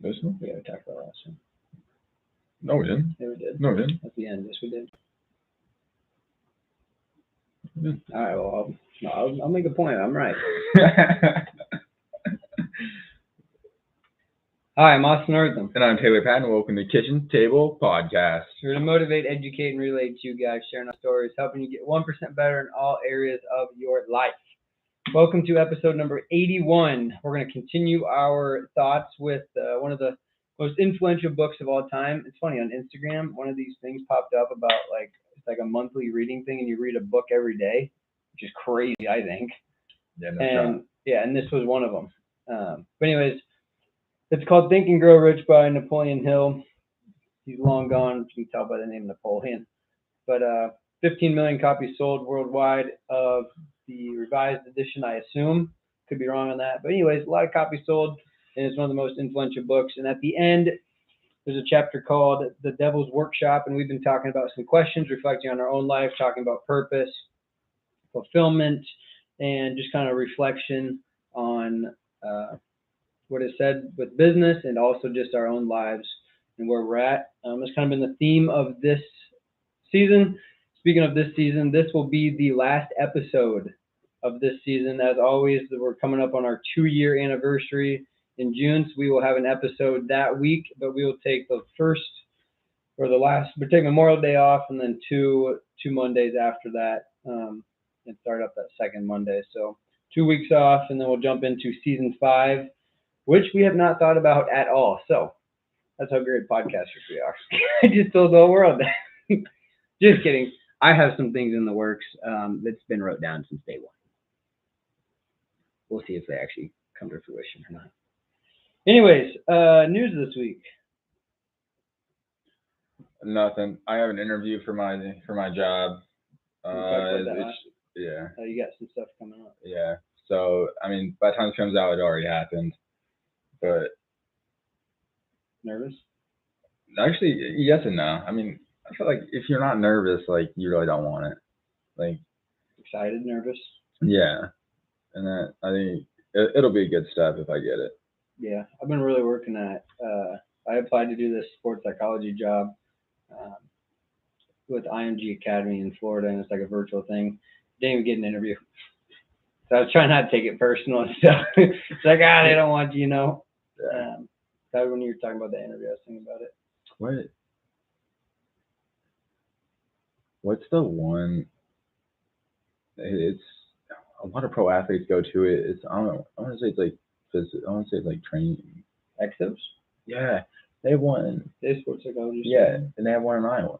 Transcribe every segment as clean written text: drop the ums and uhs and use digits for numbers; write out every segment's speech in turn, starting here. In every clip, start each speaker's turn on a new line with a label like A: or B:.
A: This one?
B: Yeah, we talked about last one.
A: No, we didn't.
B: Yeah, we did.
A: No, we didn't.
B: At the end, yes, we did.
A: We didn't.
B: All right, well, I'll make a point. I'm right. Hi, I'm Austin Eartham.
A: And I'm Taylor Patton. Welcome to Kitchen Table Podcast.
B: We're going to motivate, educate, and relate to you guys, sharing our stories, helping you get 1% better in all areas of your life. Welcome to episode number 81. We're going to continue our thoughts with one of the most influential books of all time. It's funny, on Instagram, one of these things popped up about it's like a monthly reading thing, and you read a book every day, which is crazy, I think.
A: Yeah,
B: and this was one of them. But anyways, it's called Think and Grow Rich by Napoleon Hill. He's long gone, you can tell by the name Napoleon. But 15 million copies sold worldwide of the revised edition, I assume. Could be wrong on that. But anyways, a lot of copies sold, and it's one of the most influential books. And at the end, there's a chapter called The Devil's Workshop, and we've been talking about some questions, reflecting on our own life, talking about purpose, fulfillment, and just kind of reflection on what is said with business and also just our own lives and where we're at. It's kind of been the theme of this season. Speaking of this season, this will be the last episode of this season. As always, we're coming up on our 2-year anniversary in June, so we will have an episode that week, but we will take we'll take Memorial Day off, and then two Mondays after that, and start up that second Monday. So 2 weeks off, and then we'll jump into season 5, which we have not thought about at all. So that's how great podcasters we are. I just told the whole world that. Just kidding. I have some things in the works that's been wrote down since day one. We'll see if they actually come to fruition or not. Anyways, news this week.
A: Nothing. I have an interview for my job. Yeah.
B: You got some stuff coming up.
A: Yeah. So, I mean, by the time it comes out, it already happened. But
B: nervous?
A: Actually, yes and no. I mean, I feel like if you're not nervous, like, you really don't want it. Like,
B: excited, nervous?
A: Yeah. And that, I think it'll be a good step if I get it.
B: Yeah. I've been really working at I applied to do this sports psychology job with IMG Academy in Florida, and it's like a virtual thing. Didn't even get an interview. So I was trying not to take it personal and stuff. It's like, they don't want you, Yeah. That was when you were talking about the interview, I was thinking about it.
A: What's the one? It's a lot of pro athletes go to it. It's I want to say it's like training.
B: Exos?
A: Yeah, they won.
B: They're sports psychologists.
A: Yeah, and they have one in Iowa.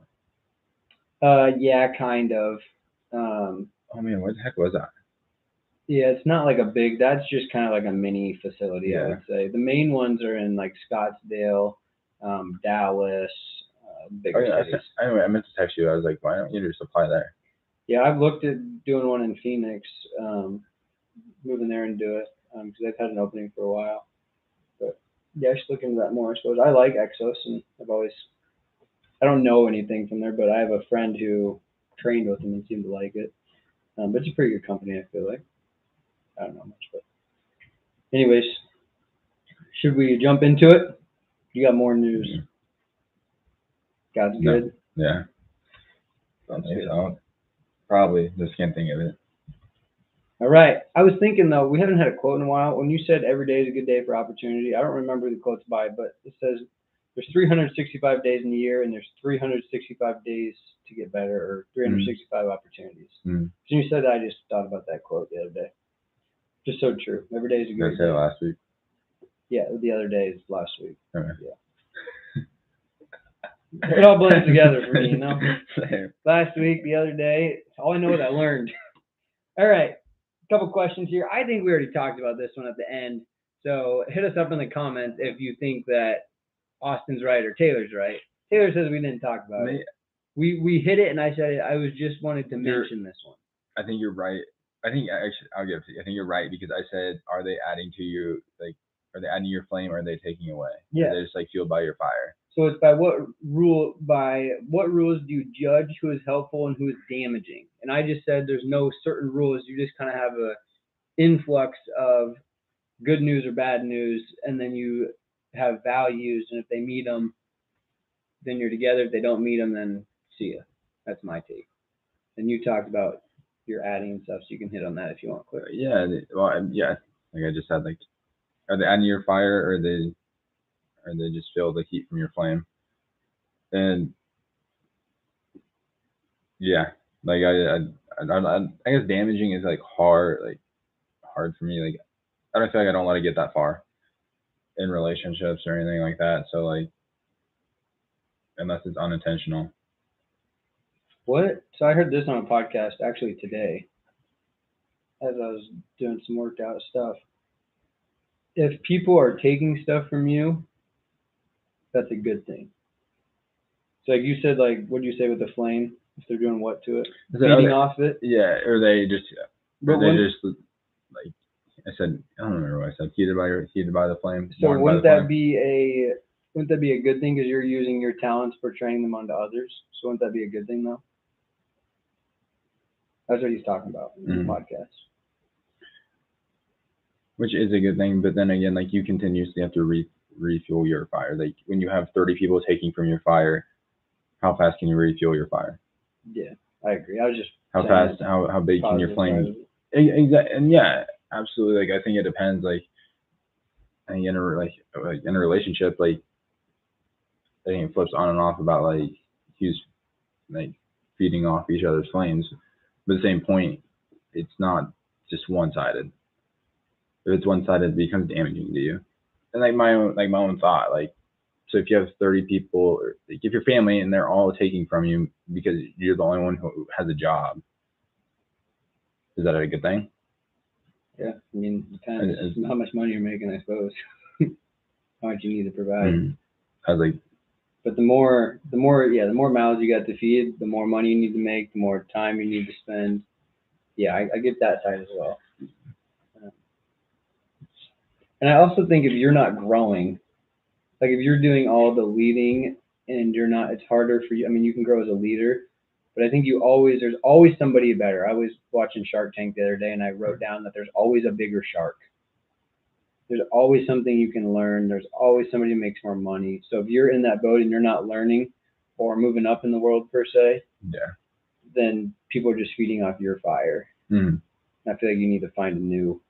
B: Yeah, kind of.
A: Oh man, what the heck was that?
B: Yeah, it's not like a big. That's just kind of like a mini facility, yeah. I would say. The main ones are in like Scottsdale, Dallas, bigger cities.
A: Anyway, I meant to text you. I was like, why don't you just apply there?
B: Yeah, I've looked at doing one in Phoenix, moving there and do it, because they've had an opening for a while. But yeah, I should look into that more, I suppose. I like Exos, and I don't know anything from there, but I have a friend who trained with them and seemed to like it. But it's a pretty good company, I feel like. I don't know much, but anyways, should we jump into it? You got more news? God's good?
A: Yeah. Probably. Just can't think of it.
B: All right. I was thinking, though, we haven't had a quote in a while. When you said every day is a good day for opportunity, I don't remember the quote's by, but it says there's 365 days in a year, and there's 365 days to get better, or 365 opportunities.
A: Mm.
B: So you said that, I just thought about that quote the other day. Just so true. Every day is a good day.
A: Did I say last week?
B: Yeah, the other day is last week.
A: Okay.
B: Yeah. It all blends together for me,
A: Same.
B: Last week, the other day, all I know is I learned. All right. A couple questions here. I think we already talked about this one at the end. So hit us up in the comments if you think that Austin's right or Taylor's right. Taylor says we didn't talk about it. We hit it, and I said I was just wanted to mention this one.
A: I think you're right. I think actually I'll give it to you. I think you're right because I said, are they adding to you? Like, are they adding to your flame or are they taking away?
B: Yeah.
A: They're just like fueled by your fire.
B: So it's by what rules do you judge who is helpful and who is damaging? And I just said there's no certain rules. You just kind of have a influx of good news or bad news, and then you have values, and if they meet them, then you're together. If they don't meet them, then see ya. That's my take. And you talked about your adding and stuff, so you can hit on that if you want, quick.
A: Yeah, yeah. Like I just said, like, are they adding your fire, or they just feel the heat from your flame? And yeah, like I guess damaging is like hard for me. Like I don't feel like I don't let it get that far in relationships or anything like that. So like, unless it's unintentional.
B: What? So I heard this on a podcast actually today, as I was doing some workout stuff. If people are taking stuff from you, that's a good thing. So like you said, like what do you say with the flame? If they're doing what to it? Feeding off it?
A: Yeah, or they just
B: But
A: just like I said, I don't remember what I said. Heated by the flame.
B: So
A: warmed by
B: wouldn't
A: the
B: that
A: flame.
B: be a good thing because you're using your talents portraying them onto others? So wouldn't that be a good thing though? That's what he's talking about in the podcast.
A: Which is a good thing, but then again, like you continuously have to refuel your fire. Like when you have 30 people taking from your fire, how fast can you refuel your fire?
B: Yeah, I agree. I was just
A: how fast, how big can your flame? Exactly, and yeah, absolutely. Like I think it depends. Like I think in a relationship, like I think it flips on and off about like who's like feeding off each other's flames. But at the same point, it's not just one-sided. If it's one-sided, it becomes damaging to you. And like my own thought, like so if you have 30 people, or like if your family and they're all taking from you because you're the only one who has a job, is that a good thing?
B: Yeah, I mean, it depends how much money you're making, I suppose. How much you need to provide.
A: I was like,
B: but the more mouths you got to feed, the more money you need to make, the more time you need to spend. Yeah, I get that side as well. And I also think if you're not growing, like if you're doing all the leading and you're not, it's harder for you. I mean, you can grow as a leader, but I think there's always somebody better. I was watching Shark Tank the other day and I wrote down that there's always a bigger shark. There's always something you can learn. There's always somebody who makes more money. So if you're in that boat and you're not learning or moving up in the world per se, then people are just feeding off your fire.
A: Mm-hmm.
B: I feel like you need to find a new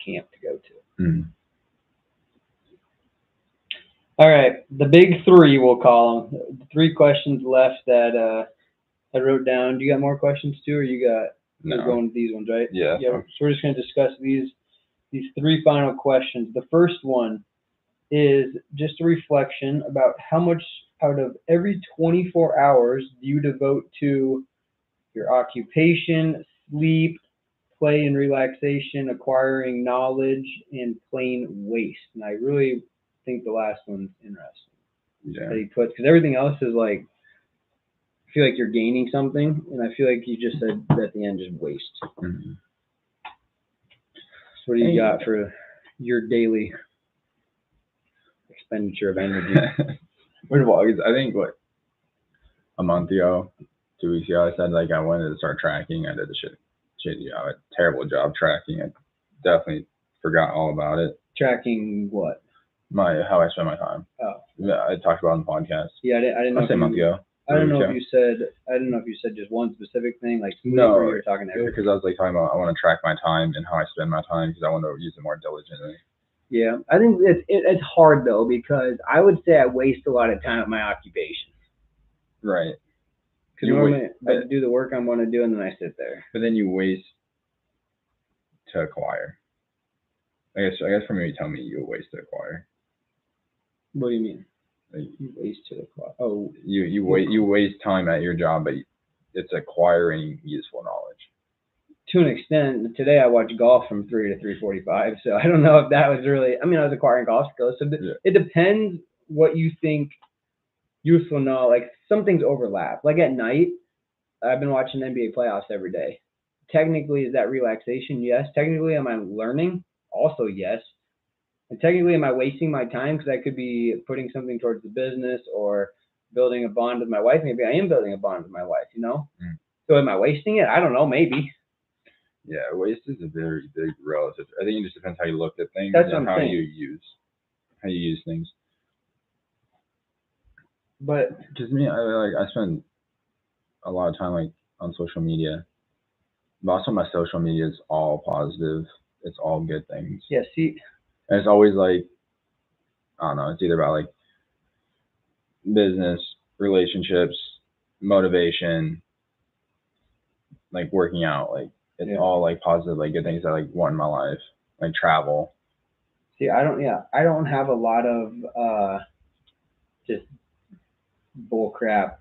B: camp to go to.
A: Mm-hmm.
B: All right, the big three, we'll call them. 3 questions left that I wrote down. Do you got more questions too, or you're going with these ones, right?
A: Yeah.
B: So we're just going to discuss these 3 final questions. The first one is just a reflection about how much out of every 24 hours do you devote to your occupation, sleep, play and relaxation, acquiring knowledge, and plain waste. And I really think the last one's interesting.
A: Yeah.
B: That he puts, because everything else is like, I feel like you're gaining something, and I feel like you just said at the end, just waste.
A: Mm-hmm.
B: So what do you got for your daily expenditure of energy?
A: First of all, I think a month ago, 2 weeks ago, I said like I wanted to start tracking. I did a shitty job, a terrible job tracking. I definitely forgot all about it.
B: Tracking what?
A: How I spend my time.
B: Oh.
A: Yeah, I talked about it on the podcast.
B: Yeah, I didn't know.
A: I'll say a month ago.
B: I don't know if you said just one specific thing, like
A: no,
B: you were talking everything.
A: Because I was like talking about I want to track my time and how I spend my time because I want to use it more diligently.
B: Yeah, I think it's hard though because I would say I waste a lot of time at my occupation.
A: Right.
B: Because normally I do the work I want to do and then I sit there.
A: But then you waste to acquire. I guess for me, tell me you waste to acquire.
B: What do you mean?
A: Like,
B: you waste to acquire. Oh,
A: you waste time at your job, but it's acquiring useful knowledge.
B: To an extent, today I watched golf from 3 to 3:45, so I don't know if that was really. I mean, I was acquiring golf skills, so it depends what you think useful knowledge. Like some things overlap. Like at night, I've been watching NBA playoffs every day. Technically, is that relaxation? Yes. Technically, am I learning? Also, yes. And technically, am I wasting my time because I could be putting something towards the business or building a bond with my wife? Maybe I am building a bond with my wife, you know?
A: Mm.
B: So am I wasting it? I don't know, maybe.
A: Yeah, waste is a very big relative. I think it just depends how you look at things
B: and
A: how you use. how you use things.
B: But
A: Just me, I spend a lot of time like on social media. Most of my social media is all positive. It's all good things.
B: yeah, see,
A: And it's always like, I don't know, it's either about like business, relationships, motivation, like working out. Like it's
B: Yeah.
A: all like positive, like good things I like want in my life. Like travel.
B: see, I don't have a lot of just bull crap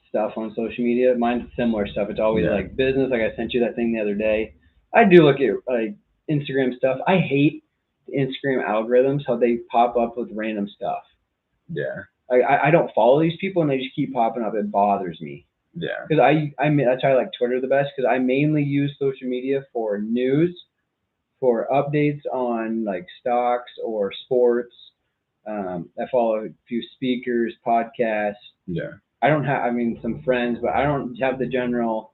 B: stuff on social media. Mine's similar stuff. It's always
A: Yeah.
B: like business. Like I sent you that thing the other day. I do look at like Instagram stuff. I hate the Instagram algorithms, how they pop up with random stuff.
A: Yeah.
B: I don't follow these people and they just keep popping up. It bothers me.
A: Yeah.
B: Because that's why I like Twitter the best, because I mainly use social media for news, for updates on like stocks or sports. I follow a few speakers, podcasts.
A: Yeah.
B: I don't have, I mean, some friends, but I don't have the general,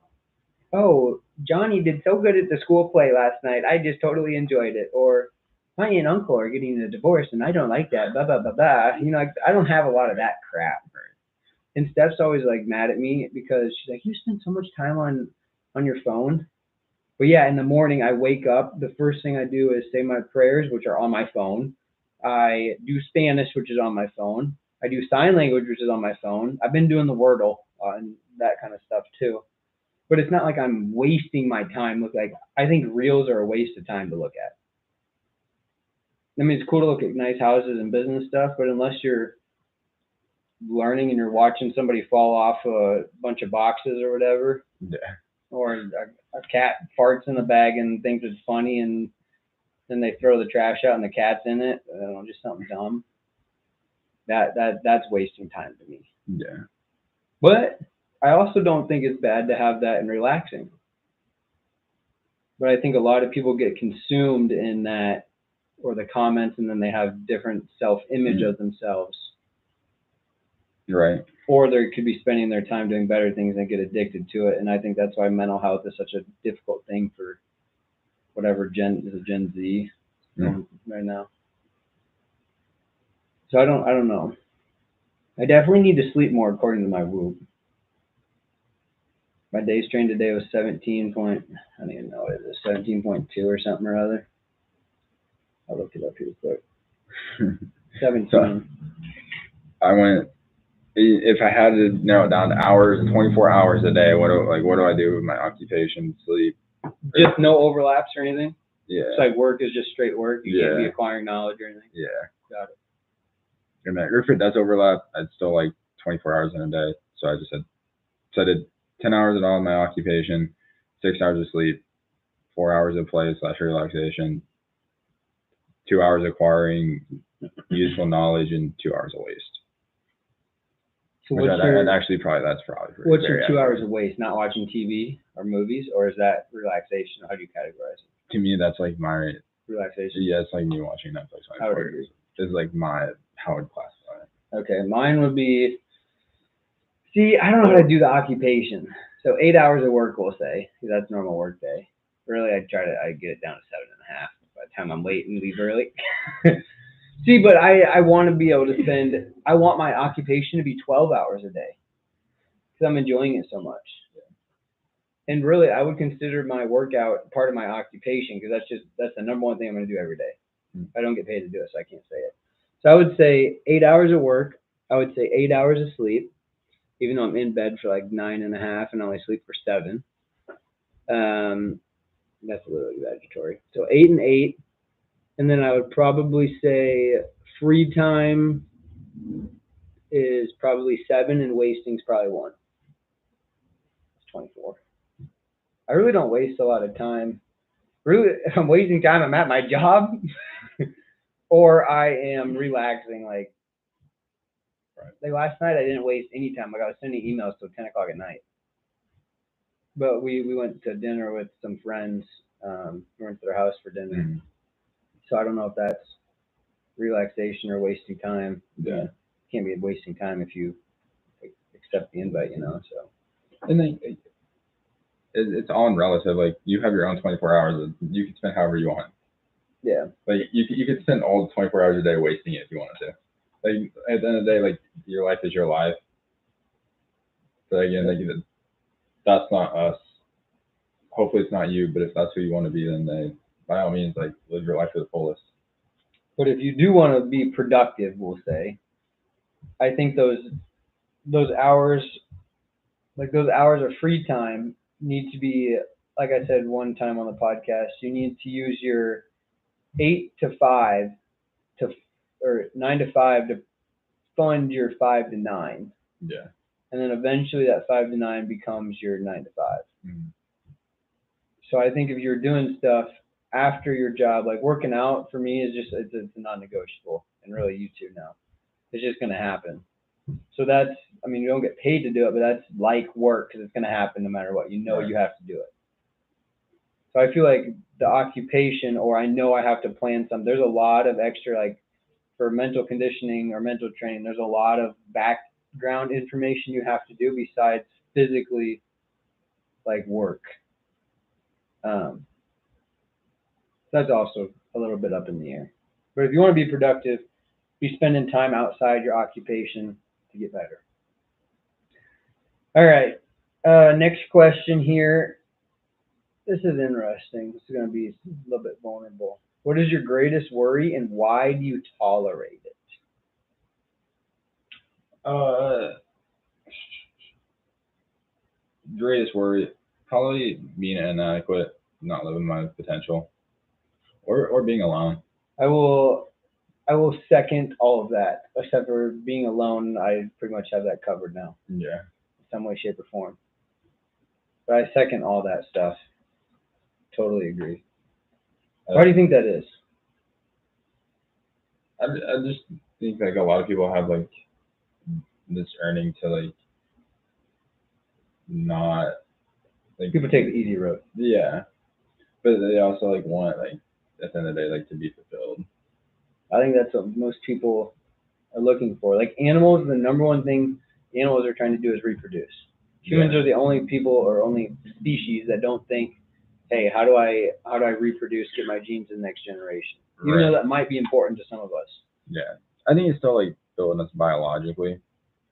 B: oh, Johnny did so good at the school play last night. I just totally enjoyed it. Or my aunt and uncle are getting a divorce and I don't like that, blah, blah, blah, blah. You know, I don't have a lot of that crap. And Steph's always like mad at me because she's like, you spend so much time on your phone. But yeah, in the morning I wake up, the first thing I do is say my prayers, which are on my phone. I do Spanish, which is on my phone. I do sign language, which is on my phone. I've been doing the Wordle and that kind of stuff too. But it's not like I'm wasting my time. I think reels are a waste of time to look at. I mean, it's cool to look at nice houses and business stuff, but unless you're learning and you're watching somebody fall off a bunch of boxes or whatever,
A: Yeah.
B: or a cat farts in the bag and thinks it's funny, and then they throw the trash out and the cat's in it, I don't know, just something dumb. That's wasting time to me.
A: Yeah.
B: But I also don't think it's bad to have that and relaxing. But I think a lot of people get consumed in that, or the comments, and then they have different self-image of themselves.
A: Right.
B: Or they could be spending their time doing better things and get addicted to it. And I think that's why mental health is such a difficult thing for whatever Gen Z right now. So I don't know. I definitely need to sleep more according to my Whoop. My day strain today was 17 point, I don't even know what it is, 17.2 or something or other. I'll look it up here quick. 17.
A: So I went, if I had to narrow it down to hours, 24 hours a day, what do I do with my occupation, sleep?
B: Just no overlaps or anything?
A: Yeah.
B: It's like work is just straight work. You can't be
A: Yeah.
B: acquiring knowledge or anything.
A: Yeah.
B: Got it.
A: And if it does overlap, I'd still like 24 hours in a day. So I just said, I did 10 hours at all in my occupation, 6 hours of sleep, 4 hours of play / relaxation, 2 hours acquiring useful knowledge, and 2 hours of waste.
B: So
A: Which
B: that's
A: probably
B: what's your
A: very
B: 2 hours
A: accurate.
B: of waste? Not watching TV or movies, or is that relaxation? How do you categorize it?
A: To me, that's like my,
B: Relaxation.
A: yeah, it's like me watching Netflix.
B: I would agree.
A: It's like how I'd classify it.
B: Okay, mine would be. See, I don't know how to do the occupation. So 8 hours of work, we'll say, 'cause that's normal work day. Really, I'd get it down to 7.5 by the time I'm late and leave early. See, but I want to be able to spend. I want my occupation to be 12 hours a day, because I'm enjoying it so much. And really, I would consider my workout part of my occupation, because that's the number one thing I'm going to do every day. I don't get paid to do it, so I can't say it. So I would say 8 hours of work. I would say 8 hours of sleep, even though I'm in bed for like 9.5 and I only sleep for 7. That's a little exaggeratory. So 8 and 8. And then I would probably say free time is probably 7 and wasting is probably 1. It's 24. I really don't waste a lot of time. Really, if I'm wasting time, I'm at my job or I am relaxing. Like last night, I didn't waste any time. Like I was sending emails till 10 o'clock at night. But we went to dinner with some friends. We went to their house for dinner.
A: Mm-hmm.
B: So I don't know if that's relaxation or wasting time.
A: Yeah.
B: It can't be wasting time if you accept the invite, so.
A: And then it's all in relative. Like you have your own 24 hours. You can spend however you want.
B: Yeah.
C: Like you could spend all 24 hours a day wasting it if you wanted to. Like at the end of the day, like your life is your life. But again, like that's not us. Hopefully it's not you, but if that's who you want to be, then by all means, like live your life to the fullest.
B: But if you do want to be productive, we'll say, I think those hours, like those hours of free time, need to be, like I said one time on the podcast, you need to use your 8 to 5 or 9 to 5 to fund your 5 to 9.
C: Yeah.
B: And then eventually that 5 to 9 becomes your 9 to 5.
C: Mm-hmm.
B: So I think if you're doing stuff after your job, like working out for me is just, it's a non-negotiable, and really you too now. It's just going to happen. So that's, I mean, you don't get paid to do it, but that's like work because it's going to happen no matter what. You know,
C: Right.
B: You have to do it. So I feel like the occupation, or I know I have to plan some, there's a lot of extra, like for mental conditioning or mental training, there's a lot of background information you have to do besides physically like work. That's also a little bit up in the air. But if you want to be productive, be spending time outside your occupation to get better. All right. Next question here. This is interesting. This is going to be a little bit vulnerable. What is your greatest worry and why do you tolerate it?
C: Greatest worry, probably being inadequate, not living my potential, or being alone.
B: I will second all of that, except for being alone. I pretty much have that covered now.
C: Yeah.
B: In some way, shape, or form. But I second all that stuff. Totally agree. Why do you think that is?
C: I just think like a lot of people have like this earning to like not like
B: People take the easy road.
C: Yeah, but they also like want like at the end of the day like to be fulfilled.
B: I think that's what most people are looking for. Like animals, the number one thing animals are trying to do is reproduce. Humans are the only people or only species that don't think, hey, how do I reproduce, get my genes in the next generation? Even though that might be important to some of us.
C: Yeah, I think it's still like building us biologically.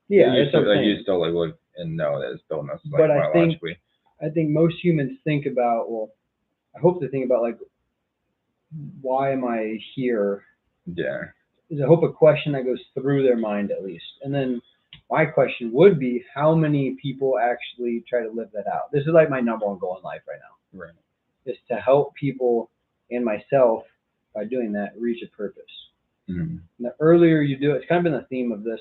B: Yeah,
C: you still like look and know that it's building us like
B: but
C: biologically.
B: I think most humans think about, well, I hope they think about like, why am I here?
C: Yeah.
B: Is I hope a question that goes through their mind at least. And then my question would be, how many people actually try to live that out? This is like my number one goal in life right now.
C: Right.
B: Is to help people and myself by doing that reach a purpose.
C: Mm-hmm.
B: And the earlier you do it, it's kind of been the theme of this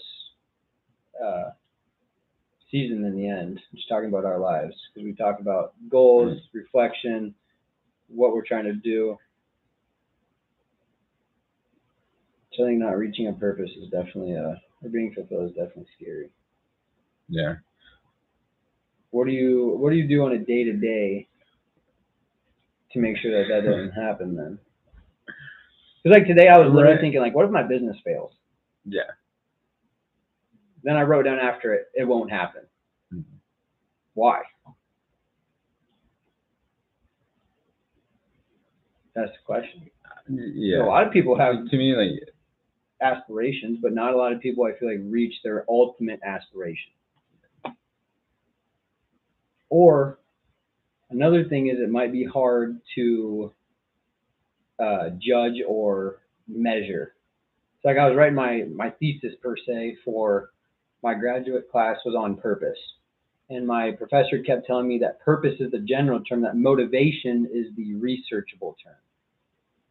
B: season in the end, just talking about our lives, because we talk about goals, reflection, what we're trying to do. So I think not reaching a purpose is definitely or being fulfilled is definitely scary.
C: Yeah.
B: What do you do on a day-to-day to make sure that doesn't happen then? Because like today I was literally thinking like, what if my business fails?
C: Yeah.
B: Then I wrote down after it won't happen.
C: Mm-hmm.
B: Why? That's the question.
C: Yeah.
B: So a lot of people have,
C: to me, like
B: aspirations, but not a lot of people I feel like reach their ultimate aspiration. Or another thing is it might be hard to judge or measure. So like I was writing my thesis per se for my graduate class was on purpose. And my professor kept telling me that purpose is the general term, that motivation is the researchable term.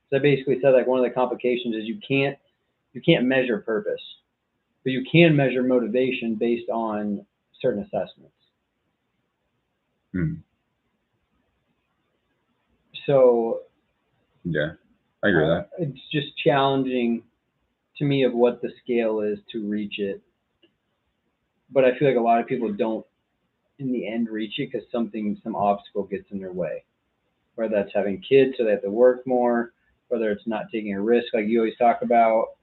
B: So I basically said like one of the complications is you can't measure purpose, but you can measure motivation based on certain assessments.
C: Hmm.
B: So
C: yeah, I agree with that.
B: It's just challenging to me of what the scale is to reach it. But I feel like a lot of people don't in the end reach it because some obstacle gets in their way. Whether that's having kids so they have to work more, whether it's not taking a risk like you always talk about.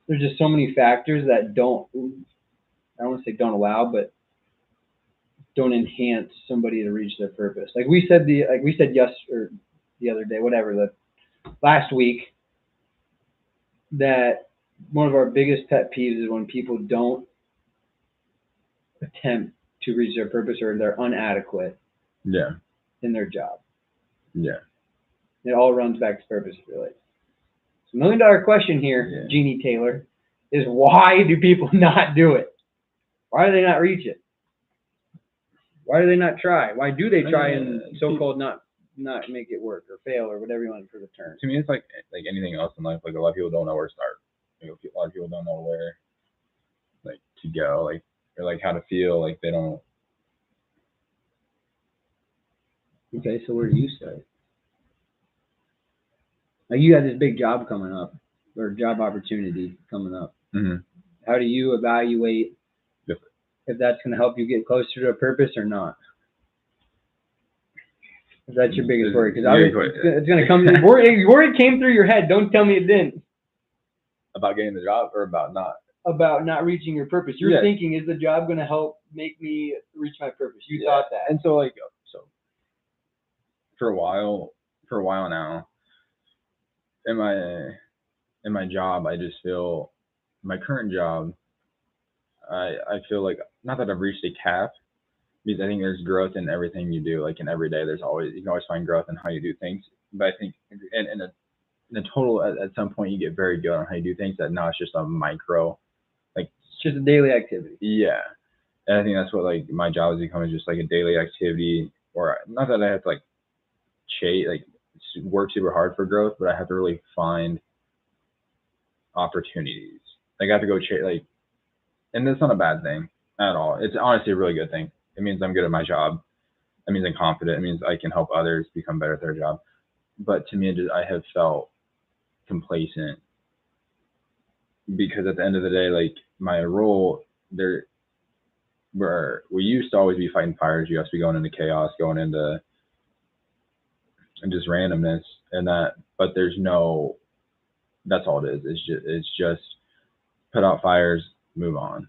B: There's just so many factors that I don't want to say don't allow, but don't enhance somebody to reach their purpose. Like we said the other day, whatever, that last week that one of our biggest pet peeves is when people don't attempt to reach their purpose or they're inadequate
A: Yeah.
B: in their job.
A: Yeah.
B: It all runs back to purpose, really. So $1 million question here,
A: Yeah.
B: Jeannie Taylor, is why do people not do it? Why do they not reach it? Why do they not try? Why do they try and so-called not make it work or fail or whatever you want for the term?
A: To me, it's like anything else in life. Like a lot of people don't know where to start. A lot of people don't know where to go, or how to feel. Like they don't.
B: Okay, so where do you start? Like you have this big job coming up, or job opportunity coming up.
A: Mm-hmm.
B: How do you evaluate if that's going to help you get closer to a purpose or not? If that's your biggest worry, because it's going to come. You already came through your head. Don't tell me it didn't.
A: About getting the job or about not?
B: About not reaching your purpose. You're thinking, is the job going to help make me reach my purpose? You thought that.
A: And so for a while now, in my job, I just feel my current job, I feel like not that I've reached a cap, because I think there's growth in everything you do. Like in every day, you can always find growth in how you do things. But I think in a total, at some point, you get very good on how you do things. That now it's just a micro,
B: it's just a daily activity.
A: Yeah, and I think that's what my job has become, is just like a daily activity. Or not that I have to work super hard for growth, but I have to really find opportunities. I have to go chase and that's not a bad thing at all. It's honestly a really good thing. It means I'm good at my job. It means I'm confident. It means I can help others become better at their job. But to me, I have felt complacent, because at the end of the day, my role there, where we used to always be fighting fires, you have to be going into chaos, going into and just randomness, and that. But there's no. That's all it is. It's just put out fires, move on.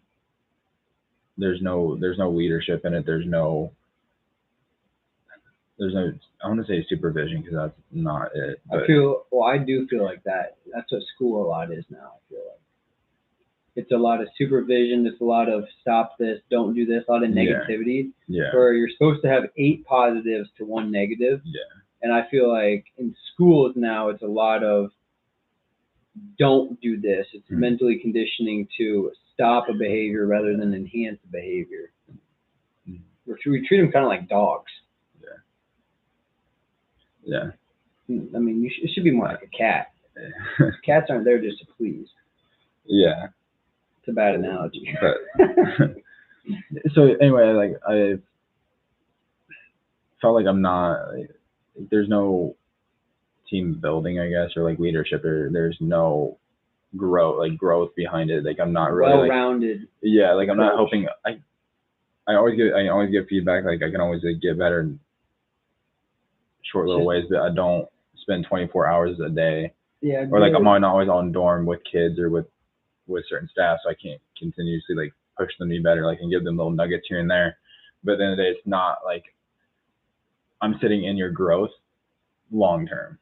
A: There's no leadership in it. There's no. I want to say supervision, because that's not it.
B: I do feel like that. That's what school a lot is now. I feel like it's a lot of supervision. It's a lot of stop this, don't do this, a lot of negativity.
A: Yeah.
B: Where you're supposed to have 8 positives to 1 negative.
A: Yeah.
B: And I feel like in schools now, it's a lot of don't do this. It's mentally conditioning to stop a behavior rather than enhance the behavior. We treat them kind of like dogs.
A: Yeah.
B: I mean, it should be more like a cat. Cats aren't there just to please.
A: Yeah.
B: It's a bad analogy.
A: But so anyway, I felt like I'm not. There's no team building, I guess, or leadership, or there's no growth behind it. I'm not really
B: well-rounded.
A: I'm not hoping. I always get feedback. I can always get better in short little ways, but I don't spend 24 hours a day.
B: Yeah.
A: Or I'm not always on dorm with kids or with certain staff, so I can't continuously push them to be better. And give them little nuggets here and there. But at the end of the day, it's not I'm sitting in your growth long term.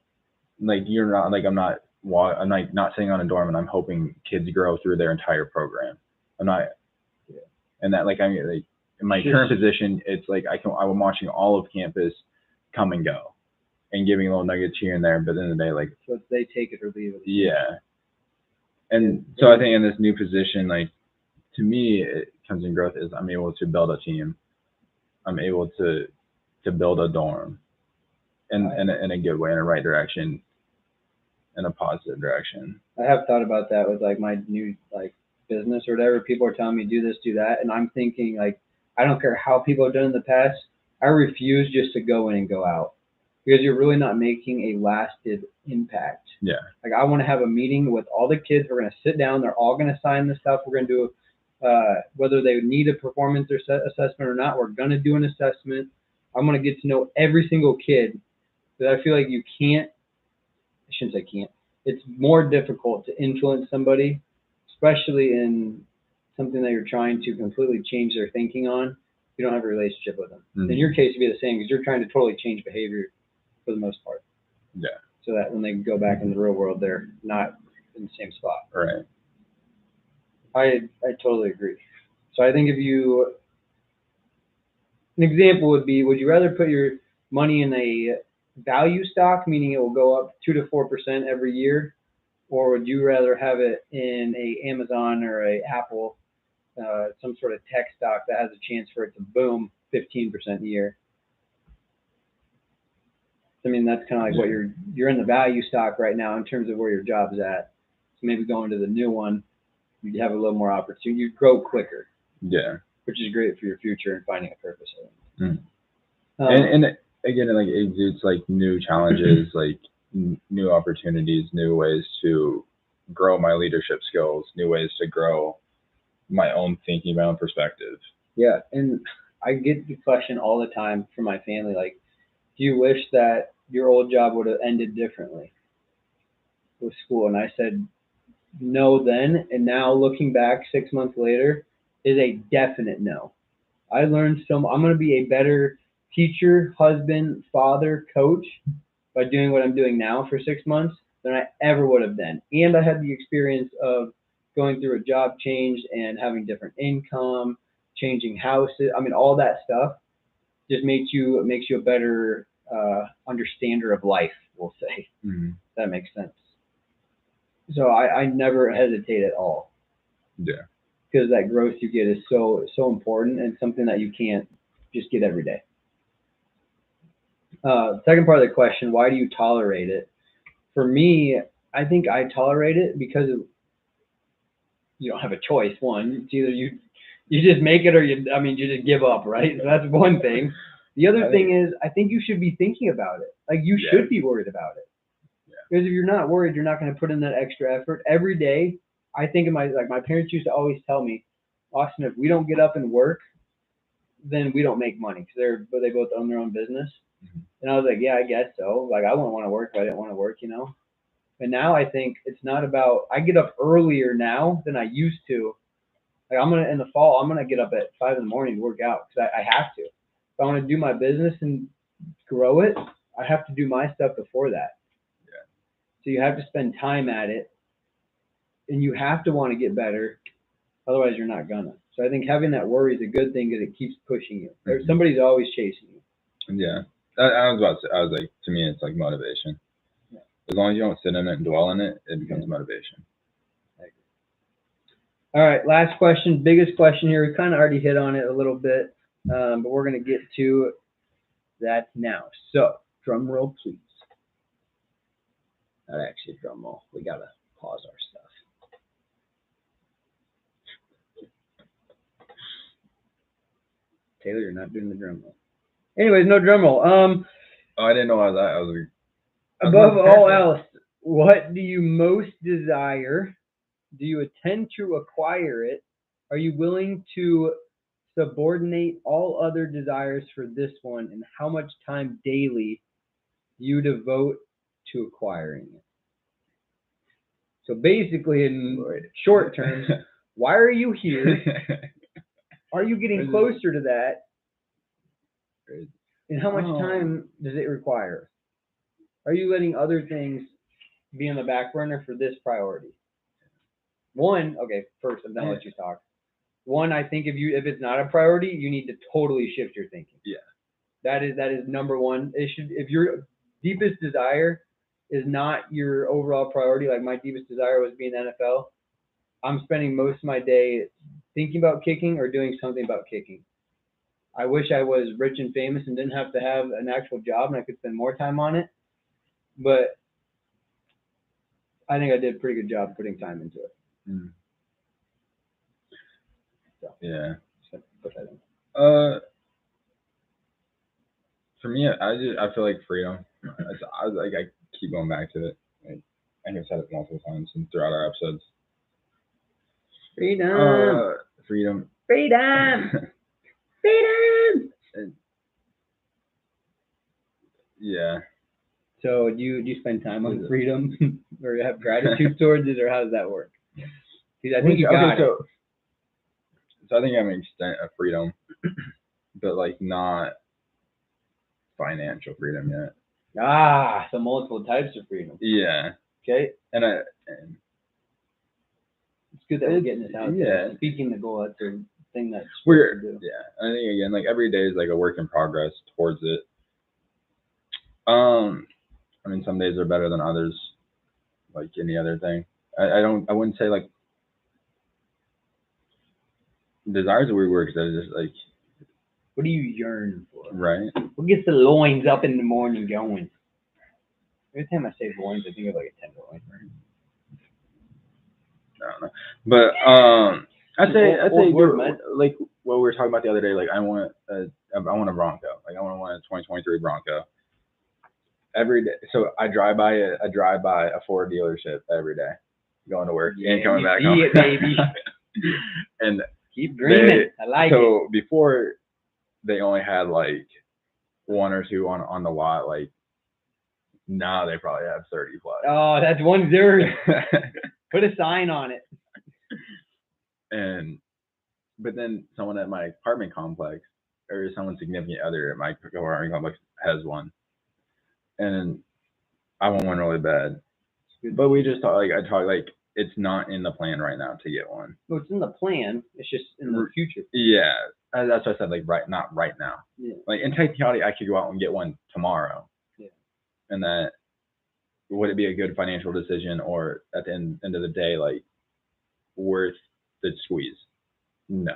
A: You're not I'm not sitting on a dorm and I'm hoping kids grow through their entire program. I'm not. And that in my current position, it's I'm watching all of campus come and go, and giving little nuggets here and there. But at the end of the day,
B: so they take it or leave it.
A: Yeah. And so I think in this new position, to me, it comes in growth is I'm able to build a team. I'm able to build a dorm in a good way, in a right direction, in a positive direction.
B: I have thought about that with my new business or whatever. People are telling me do this, do that, and I'm thinking I don't care how people have done in the past. I refuse just to go in and go out, because you're really not making a lasted impact.
A: Yeah.
B: I want to have a meeting with all the kids. We're going to sit down. They're all going to sign this stuff. We're going to do whether they need a performance or assessment or not. We're going to do an assessment. I'm going to get to know every single kid. Because I feel like you can't. I shouldn't say can't. It's more difficult to influence somebody, especially in something that you're trying to completely change their thinking on. You don't have a relationship with them. In your case, it'd be the same, because you're trying to totally change behavior for the most part.
A: Yeah.
B: so that when they go back in the real world, they're not in the same spot.
A: Right.
B: I totally agree. So I think an example would be, would you rather put your money in a value stock, meaning it will go up 2 to 4% every year, or would you rather have it in a Amazon or a Apple, some sort of tech stock that has a chance for it to boom 15% a year? I mean, that's kind of like what you're in the value stock right now in terms of where your job's at. So maybe going to the new one, you'd have a little more opportunity. You'd grow quicker.
A: Yeah.
B: Which is great for your future and finding a purpose.
A: Mm. And again, it like exudes like new challenges, like new opportunities, new ways to grow my leadership skills, new ways to grow my own thinking, my own perspective.
B: Yeah, and I get the question all the time from my family, like, do you wish that your old job would have ended differently with school? And I said no then, and now looking back 6 months later is a definite no. I learned I'm going to be a better teacher, husband, father, coach by doing what I'm doing now for 6 months than I ever would have been. And I had the experience of going through a job change and having different income, changing houses. I mean, all that stuff just makes you a better understander of life, we'll say.
A: Mm-hmm.
B: That makes sense. So I never hesitate at all.
A: Yeah.
B: Because that growth you get is so important and something that you can't just get every day. Second part of the question, why do you tolerate it? For me, I think I tolerate it because you don't have a choice. One, it's either you just make it or you just give up, right? So that's one thing. The other thing is, I think you should be thinking about it. Like, you should be worried about it. Yeah. Because if you're not worried, you're not going to put in that extra effort every day. I think of my parents used to always tell me, Austin, if we don't get up and work, then we don't make money, because they both own their own business. Mm-hmm. And I was like, yeah, I guess so. Like, I wouldn't want to work if I didn't want to work, you know. But now I think it's not about. I get up earlier now than I used to. Like, in the fall, I'm gonna get up at 5 in the morning to work out because I have to. If I want to do my business and grow it, I have to do my stuff before that. Yeah. So you have to spend time at it. And you have to want to get better, otherwise you're not gonna. So I think having that worry is a good thing because it keeps pushing you. Mm-hmm. Somebody's always chasing you.
A: Yeah, I was like, to me, it's like motivation. Yeah. As long as you don't sit in it and dwell in it, it becomes motivation.
B: I agree. All right, last question, biggest question here. We kind of already hit on it a little bit, but we're gonna get to that now. So, drum roll, please. Not actually a drum roll. We gotta pause our stuff. Taylor, you're not doing the drum roll. Anyways, no drum roll.
A: I didn't know I was
B: above all else, what do you most desire? Do you intend to acquire it? Are you willing to subordinate all other desires for this one? And how much time daily do you devote to acquiring it? So basically, in short terms, why are you here? Are you getting closer to that? And how much time does it require? Are you letting other things be on the back burner for this priority? First, I'm gonna let you talk. One, I think if it's not a priority, you need to totally shift your thinking.
A: Yeah.
B: That is number one. If your deepest desire is not your overall priority, like my deepest desire was being NFL, I'm spending most of my day thinking about kicking or doing something about kicking. I wish I was rich and famous and didn't have to have an actual job and I could spend more time on it. But I think I did a pretty good job putting time into it.
A: Mm. So, yeah.
B: Put that in.
A: For me, I feel like freedom. I keep going back to it. I think I've said it multiple times and throughout our episodes.
B: Freedom.
A: Freedom.
B: Freedom. Freedom.
A: Yeah.
B: So do you spend time on freedom, or you have gratitude towards it, or how does that work? Because I think you got it.
A: So I think I'm an extent of freedom, but like not financial freedom yet.
B: So multiple types of freedom.
A: Yeah,
B: Okay,
A: and
B: it's good that we're getting this out
A: yeah.
B: there. Speaking the goal, that's a thing that's
A: we're
B: supposed to do.
A: yeah. I think again, like every day is like a work in progress towards it. I mean, some days are better than others, like any other thing. I wouldn't say like desire's a weird word because I just like
B: What do you yearn for?
A: right.
B: What gets the loins up in the morning going? Every time I say loins, I think of like a tenderloin.
A: I don't know, but I'd say
B: Old word,
A: dude,
B: man.
A: like what we were talking about the other day. Like I want a Bronco. Like I want a 2023 Bronco. Every day, so I drive by a Ford dealership every day, going to work and coming back home.
B: It, baby.
A: And
B: Keep dreaming. I like it.
A: So before they only had like one or two on the lot. Like now they probably have 30 plus.
B: Oh, that's 1-0. Put a sign on it.
A: But then someone at my apartment complex or someone significant other at my apartment complex has one, and I want one really bad. But we just talk like it's not in the plan right now to get one.
B: Well, it's in the plan. It's just in the future.
A: Yeah, that's what I said. Like not right now.
B: Yeah.
A: Like in technicality, I could go out and get one tomorrow.
B: Yeah.
A: And that would it be a good financial decision, or at the end of the day, like worth the squeeze? No.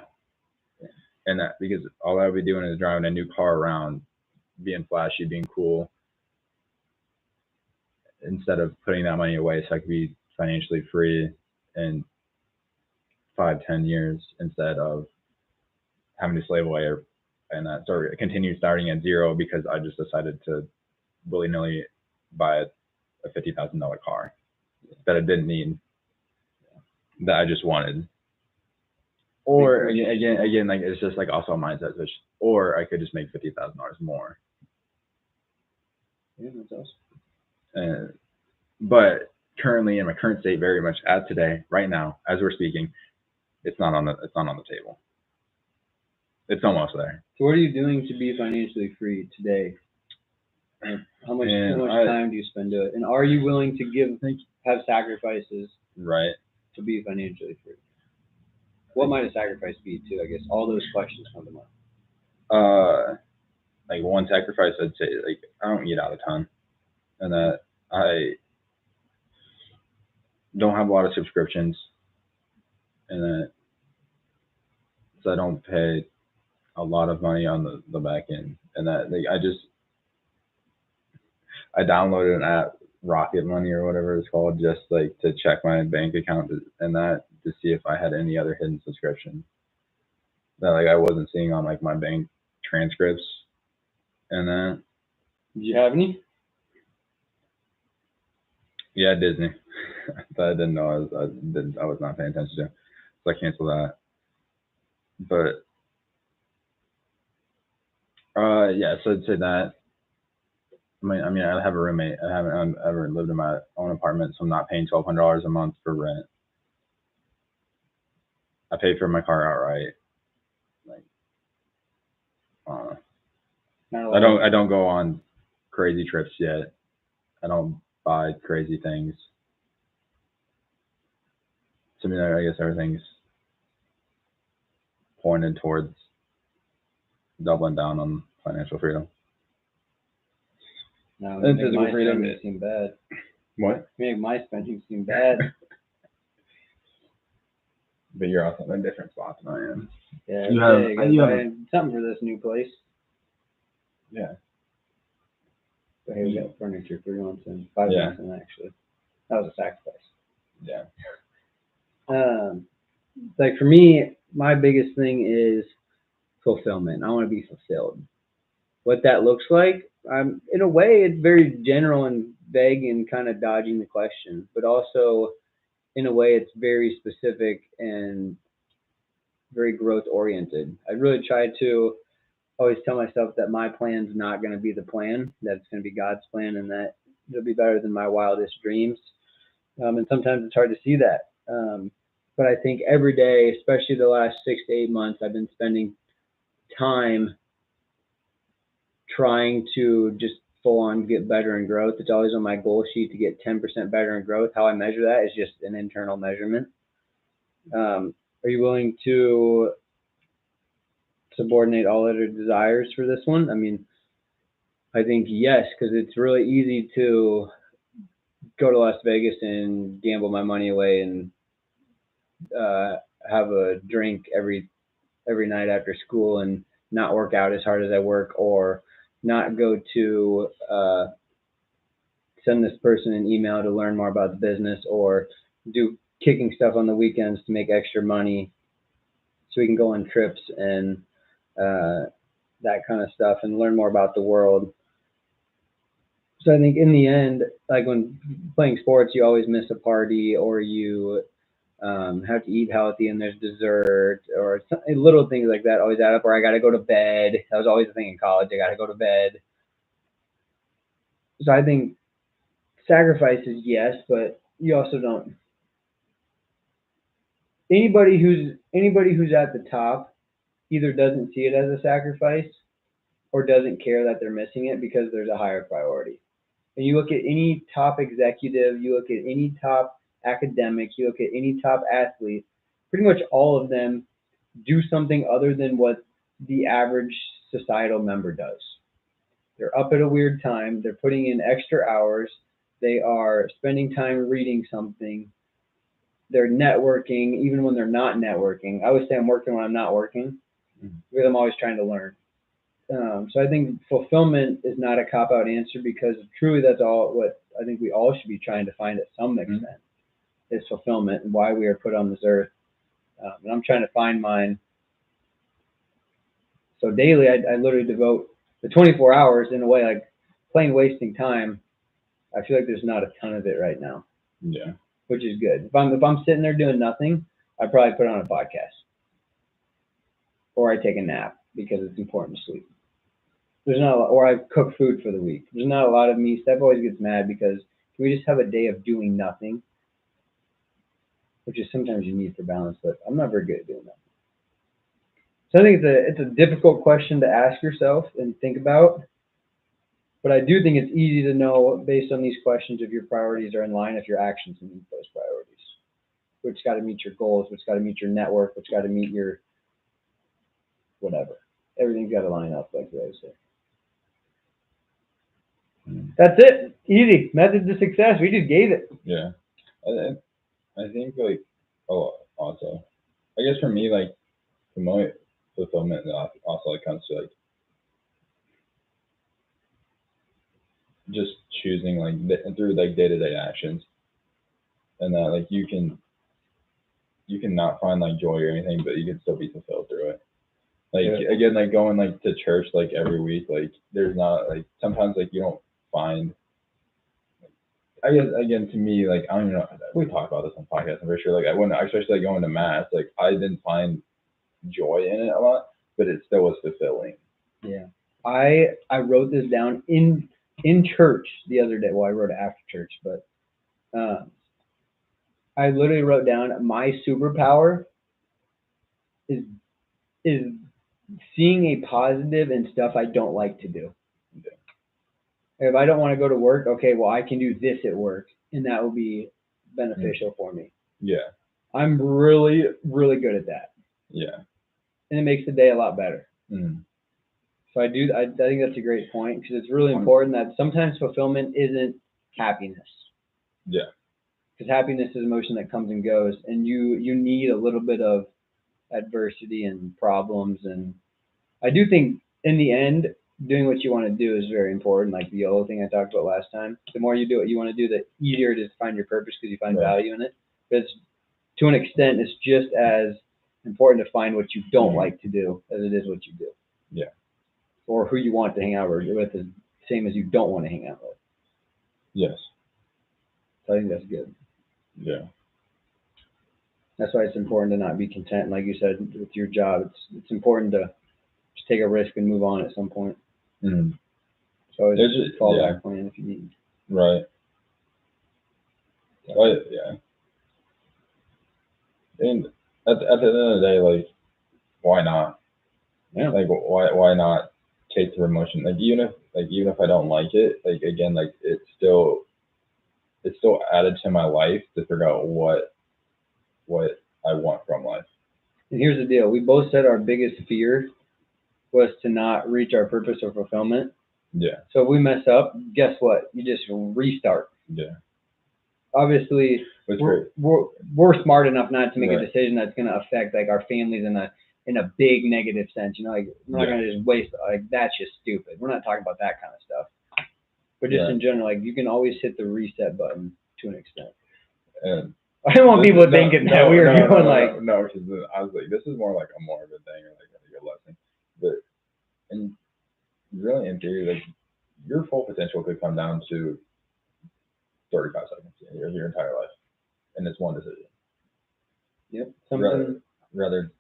A: Yeah. And that because all I would be doing is driving a new car around, being flashy, being cool, instead of putting that money away so I could be financially free in 5-10 years instead of having to slave away and continue starting at zero because I just decided to willy-nilly buy a $50,000 car that I didn't need, that I just wanted. Or again, like it's just like also a mindset switch. Or I could just make $50,000 more.
B: Yeah, that's awesome.
A: But currently, in my current state, very much at today, right now, as we're speaking, it's not on the table. It's almost there.
B: So what are you doing to be financially free today? How much time do you spend to it? And are you willing to have sacrifices
A: right
B: to be financially free? What might a sacrifice be too? I guess all those questions come to mind.
A: Like one sacrifice, I'd say like I don't eat out a ton, and that I don't have a lot of subscriptions, and that so I don't pay a lot of money on the back end, and that like I downloaded an app, Rocket Money or whatever it's called, just like to check my bank account and that to see if I had any other hidden subscriptions that like I wasn't seeing on like my bank transcripts and that.
B: Did you have any?
A: Yeah, Disney. That I didn't know I was not paying attention to, so I canceled that. But yeah, so I'd say that. I mean, I have a roommate. I haven't ever lived in my own apartment, so I'm not paying $1,200 a month for rent. I pay for my car outright. Like, I don't go on crazy trips yet. I don't buy crazy things. So I guess everything's pointed towards doubling down on financial freedom.
B: No, and physical freedom seem bad.
A: What?
B: Make my spending seem bad.
A: But you're also in a different spot than I am.
B: Yeah, you have something for this new place.
A: Yeah.
B: So here we got furniture 3 months in, 5 months in actually. That was a sacrifice.
A: Yeah.
B: Like for me, my biggest thing is fulfillment. I want to be fulfilled. What that looks like, in a way, it's very general and vague and kind of dodging the question, but also in a way, it's very specific and very growth oriented. I really try to always tell myself that my plan's not going to be the plan, that it's going to be God's plan, and that it'll be better than my wildest dreams. And sometimes it's hard to see that. But I think every day, especially the last 6 to 8 months, I've been spending time trying to just full on get better in growth. It's always on my goal sheet to get 10% better in growth. How I measure that is just an internal measurement. Are you willing to subordinate all other desires for this one? I mean, I think yes, because it's really easy to go to Las Vegas and gamble my money away and have a drink every night after school and not work out as hard as I work, or not go to send this person an email to learn more about the business, or do kicking stuff on the weekends to make extra money so we can go on trips and that kind of stuff and learn more about the world. So I think in the end, like when playing sports, you always miss a party, or you have to eat healthy and there's dessert, or little things like that always add up, or I got to go to bed. That was always the thing in college. I got to go to bed. So I think sacrifices, yes, but you also don't. Anybody who's at the top either doesn't see it as a sacrifice or doesn't care that they're missing it because there's a higher priority. And you look at any top executive, you look at any top academic, you look at any top athlete, pretty much all of them do something other than what the average societal member does. They're up at a weird time, they're putting in extra hours, they are spending time reading something, they're networking even when they're not networking. I always say I'm working when I'm not working because I'm always trying to learn. So I think fulfillment is not a cop-out answer, because truly that's all what I think we all should be trying to find at some extent is fulfillment and why we are put on this earth. And I'm trying to find mine. So daily, I literally devote the 24 hours in a way, like plain wasting time. I feel like there's not a ton of it right now.
C: Yeah.
B: Which is good. If I'm sitting there doing nothing, I probably put on a podcast, or I take a nap because it's important to sleep. There's not a lot, or I cook food for the week. There's not a lot of me. Steph always gets mad because we just have a day of doing nothing, which is sometimes you need for balance, but I'm not very good at doing that. So I think it's a difficult question to ask yourself and think about, but I do think it's easy to know based on these questions if your priorities are in line, if your actions meet those priorities. Which got to meet your goals, which got to meet your network, which got to meet your whatever. Everything's got to line up, like I say. That's it. Easy. Method to success. We just gave it.
C: Yeah. I think like, also, I guess for me, like, my fulfillment also like comes to like just choosing like through like day-to-day actions, and that like you can not find like joy or anything, but you can still be fulfilled through it. Like again, like going like to church like every week, like there's not like sometimes like you don't find. I guess again to me, like I don't know, we talk about this on podcasts, I'm pretty sure. Like I wouldn't, especially like going to mass, like I didn't find joy in it a lot, but it still was fulfilling.
B: Yeah, I wrote this down in church the other day. Well, I wrote it after church, but I literally wrote down my superpower is seeing a positive in stuff I don't like to do. If I don't want to go to work, okay, well, I can do this at work, and that will be beneficial for me.
C: Yeah.
B: I'm really, really good at that.
C: Yeah.
B: And it makes the day a lot better.
C: Mm.
B: So I think that's a great point, because it's really important that sometimes fulfillment isn't happiness.
C: Yeah.
B: Because happiness is an emotion that comes and goes, and you need a little bit of adversity and problems. And I do think in the end, doing what you want to do is very important. Like the YOLO thing I talked about last time. The more you do what you want to do, the easier it is to find your purpose because you find value in it. But to an extent, it's just as important to find what you don't like to do as it is what you do.
C: Yeah. Or
B: who you want to hang out with is the same as you don't want to hang out with.
C: Yes.
B: So I think that's good.
C: Yeah.
B: That's why it's important to not be content. Like you said, with your job, it's important to just take a risk and move on at some point.
C: Mm-hmm.
B: So it's a fallback plan if you need.
C: Right. But, yeah. And at the end of the day, like, why not?
B: Yeah.
C: Like, why not case of emotion. Like even if I don't like it, like again, like it's still added to my life to figure out what I want from life.
B: And here's the deal: we both said our biggest fear was to not reach our purpose or fulfillment.
C: Yeah.
B: So if we mess up, guess what? You just restart.
C: Yeah.
B: Obviously,
C: That's great.
B: we're smart enough not to make
C: Right.
B: a decision that's going to affect like our families in a big negative sense. You know, like we're not
C: Yeah.
B: going to just waste. Like that's just stupid. We're not talking about that kind of stuff. But just
C: Right.
B: in general, like you can always hit the reset button to an extent.
C: And
B: I don't want people thinking that we were doing like.
C: No, because I was like, this is more like a morbid thing or like a good lesson. But and really, in theory, like your full potential could come down to 35 seconds your entire life, and it's one decision.
B: Yep. Something.
C: Rather,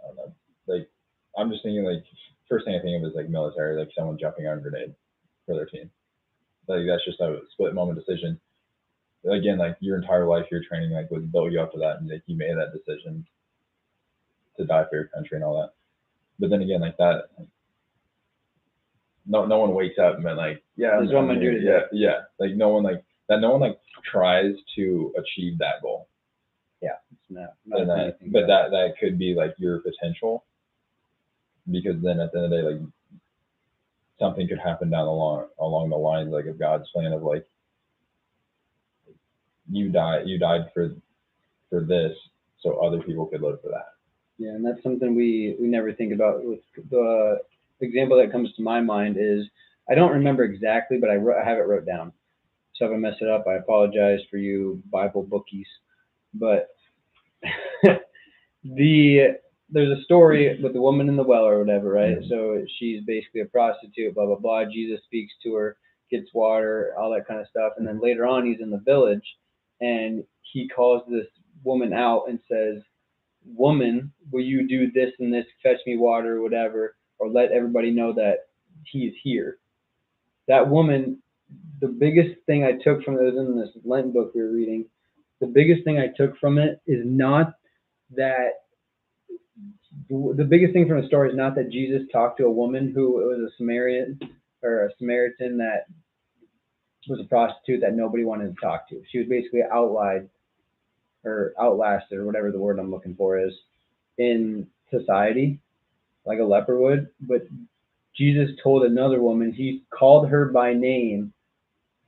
C: I don't know. Like I'm just thinking, like first thing I think of is like military, like someone jumping on a grenade for their team. Like that's just a split moment decision. Again, like your entire life, your training like would build you up to that, and like you made that decision to die for your country and all that. But then again, like that, no one wakes up and been like, yeah,
B: This is what I'm gonna do today.
C: yeah. Like no one tries to achieve that goal.
B: Yeah, it's not
C: And that could be like your potential, because then at the end of the day, like something could happen down along the lines like of God's plan of like you died for this so other people could live for that.
B: Yeah, and that's something we never think about. With the example that comes to my mind is, I don't remember exactly, but I have it wrote down. So if I mess it up, I apologize for you Bible bookies. But there's a story with the woman in the well or whatever, right?
C: Mm-hmm.
B: So she's basically a prostitute, blah, blah, blah. Jesus speaks to her, gets water, all that kind of stuff. And then later on, he's in the village, and he calls this woman out and says, woman, will you do this and this, fetch me water or whatever, or let everybody know that he is here. That woman, the biggest thing I took from it was in this Lent book we were reading. The biggest thing I took from it is not that, the biggest thing from the story is not that Jesus talked to a woman who was a Samaritan that was a prostitute that nobody wanted to talk to. She was basically outlasted, or whatever the word I'm looking for is, in society, like a leper would. But Jesus told another woman, he called her by name,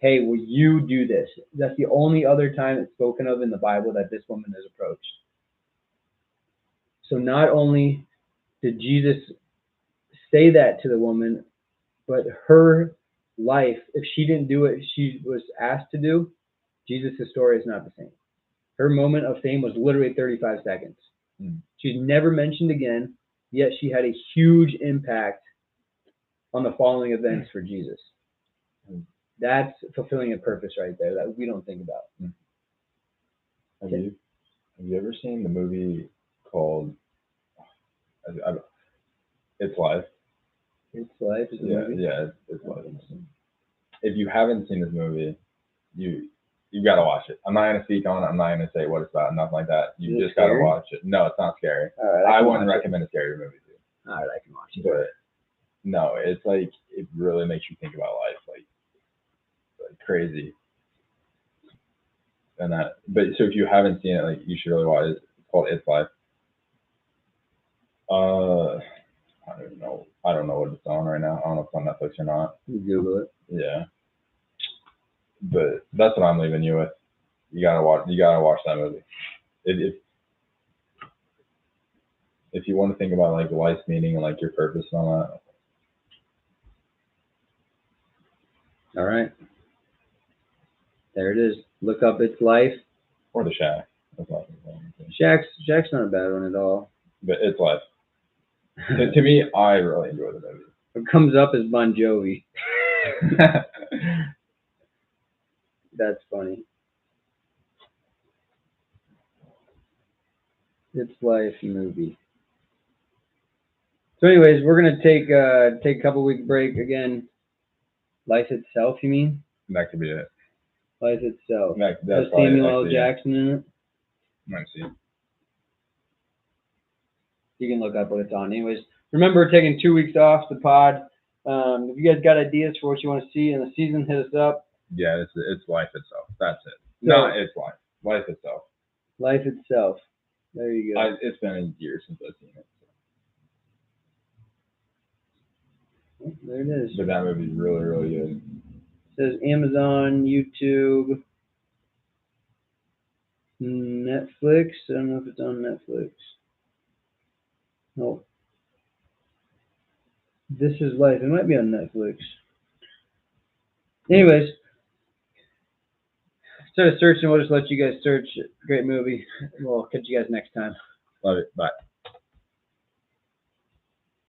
B: hey, will you do this? That's the only other time it's spoken of in the Bible that this woman is approached. So not only did Jesus say that to the woman, but her life, if she didn't do what she was asked to do, Jesus' story is not the same. Her moment of fame was literally 35 seconds. She's never mentioned again, yet she had a huge impact on the following events for Jesus. That's fulfilling a purpose right there that we don't think about.
C: Have you ever seen the movie called It's Life?
B: It's Life is a movie?
C: Yeah, it's Life. If you haven't seen this movie, you got to watch it. I'm not going to speak on it. I'm not going to say what it's about, nothing like that. You just got to watch it. No, it's not scary.
B: All right,
C: I wouldn't recommend a scary movie too.
B: All right, I can watch it.
C: But no, it's like, it really makes you think about life, like crazy. And that, but so if you haven't seen it, like you should really watch it. It's called It's Life. I don't know what it's on right now. I don't know if it's on Netflix or not.
B: You Google it.
C: Yeah. But that's what I'm leaving you with. You gotta watch that movie. If you want to think about like life's meaning and like your purpose and all that.
B: All right. There it is. Look up It's Life.
C: Or The Shack. That's not
B: Shack's not a bad one at all.
C: But It's Life. To me, I really enjoy the movie.
B: What comes up is Bon Jovi. That's funny. It's Life movie. So anyways, we're going to take a couple week break again. Life Itself, you mean?
C: That could be it.
B: Life Itself.
C: That's
B: Has Samuel L. Jackson in it?
C: Might see.
B: You can look up what it's on. Anyways, remember, we're taking 2 weeks off the pod. If you guys got ideas for what you want to see in the season, hit us up.
C: Yeah, it's life itself. That's it.
B: So-
C: Not it's life. Life itself.
B: Life itself. There you go.
C: It's been a year since I've seen it.
B: There it is.
C: But that movie's really, really good.
B: It says Amazon, YouTube, Netflix. I don't know if it's on Netflix. No. This is Life. It might be on Netflix. Anyways, instead of searching, we'll just let you guys search. Great movie. We'll catch you guys next time.
C: Love it. Bye.